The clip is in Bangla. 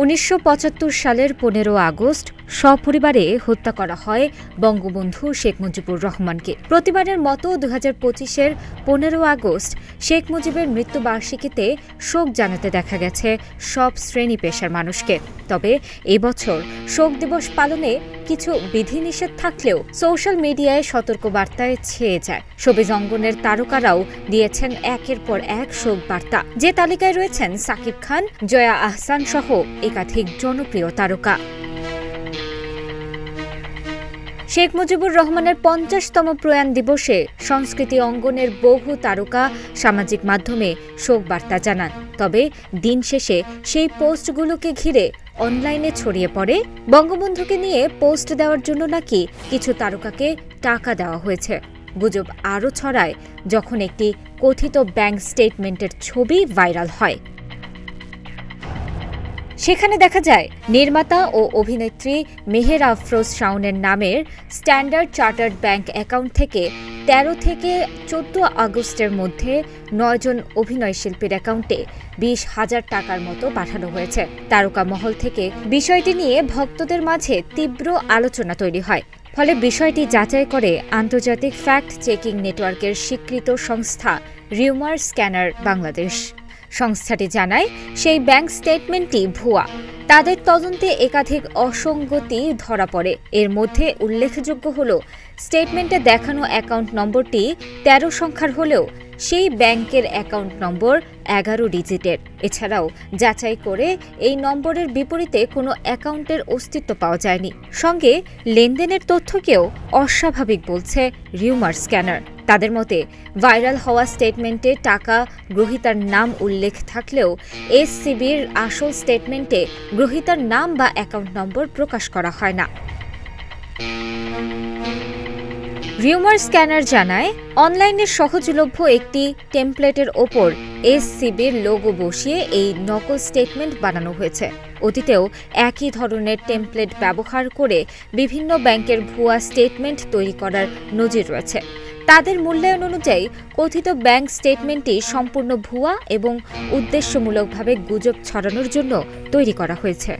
১৯৭৫ সালের ১৫ আগস্ট সপরিবারে হত্যা করা হয় বঙ্গবন্ধু শেখ মুজিবুর রহমানকে। প্রতিবারের মতো ২০২৫-এর ১৫ আগস্ট শেখ মুজিবের মৃত্যুবার্ষিকীতে শোক জানাতে দেখা গেছে সব শ্রেণী পেশার মানুষকে। তবে এবছর শোক দিবস পালনে কিছু বিধিনিষেধ থাকলেও সোশ্যাল মিডিয়ায় সতর্কবার্তায় ছেয়ে যায়। শোবিজ অঙ্গনের তারকারাও দিয়েছেন একের পর এক শোক বার্তা। যে তালিকায় রয়েছেন সাকিব খান, জয়া আহসান সহ একাধিক জনপ্রিয় তারকা। শেখ মুজিবুর রহমানের ৫০তম প্রয়াণ দিবসে সংস্কৃতি অঙ্গনের বহু তারকা সামাজিক মাধ্যমে শোক বার্তা জানান। তবে দিন শেষে সেই পোস্টগুলোকে ঘিরে অনলাইনে ছড়িয়ে পড়ে বঙ্গবন্ধুকে নিয়ে পোস্ট দেওয়ার জন্য নাকি কিছু তারকাকে টাকা দেওয়া হয়েছে। গুজব আরও ছড়ায় যখন একটি কথিত ব্যাংক স্টেটমেন্টের ছবি ভাইরাল হয়। সেখানে দেখা যায় নির্মাতা ও অভিনেত্রী মেহের আফরোজ শাওনের নামের স্ট্যান্ডার্ড চার্টার্ড ব্যাংক অ্যাকাউন্ট থেকে ১৩ থেকে ১৪ আগস্টের মধ্যে ৯ জন অভিনয় শিল্পীর অ্যাকাউন্টে ২০,০০০ টাকার মতো পাঠানো হয়েছে। তারকা মহল থেকে বিষয়টি নিয়ে ভক্তদের মাঝে তীব্র আলোচনা তৈরি হয়। ফলে বিষয়টি যাচাই করে আন্তর্জাতিক ফ্যাক্ট চেকিং নেটওয়ার্কের স্বীকৃত সংস্থা রিউমার স্ক্যানার বাংলাদেশ। সংস্থাটি জানায় সেই ব্যাংক স্টেটমেন্টটি ভুয়া। তাদের তদন্তে একাধিক অসঙ্গতি ধরা পড়ে। এর মধ্যে উল্লেখযোগ্য হল স্টেটমেন্টে দেখানো অ্যাকাউন্ট নম্বরটি ১৩ সংখ্যার হলেও সেই ব্যাংকের অ্যাকাউন্ট নম্বর ১১ ডিজিটের। এছাড়াও যাচাই করে এই নম্বরের বিপরীতে কোনো অ্যাকাউন্টের অস্তিত্ব পাওয়া যায়নি। সঙ্গে লেনদেনের তথ্যকেও অস্বাভাবিক বলছে রিউমার স্ক্যানার। তাদের মতে ভাইরাল হওয়া স্টেটমেন্টে টাকা গ্রহীতার নাম উল্লেখ থাকলেও এসসিবির আসল স্টেটমেন্টে গ্রহীতার নাম বা অ্যাকাউন্ট নম্বর প্রকাশ করা হয় না। রিউমার স্ক্যানার জানায় অনলাইনে সহজলভ্য একটি টেমপ্লেটের ওপর এসসিবির লোগো বসিয়ে এই নকল স্টেটমেন্ট বানানো হয়েছে। অতীতেও একই ধরনের টেমপ্লেট ব্যবহার করে বিভিন্ন ব্যাংকের ভুয়া স্টেটমেন্ট তৈরি করার নজির রয়েছে। তাদের মূল্যায়ন অনুযায়ী কথিত ব্যাংক স্টেটমেন্টটি সম্পূর্ণ ভুয়া এবং উদ্দেশ্যমূলকভাবে গুজব ছড়ানোর জন্য তৈরি করা হয়েছে।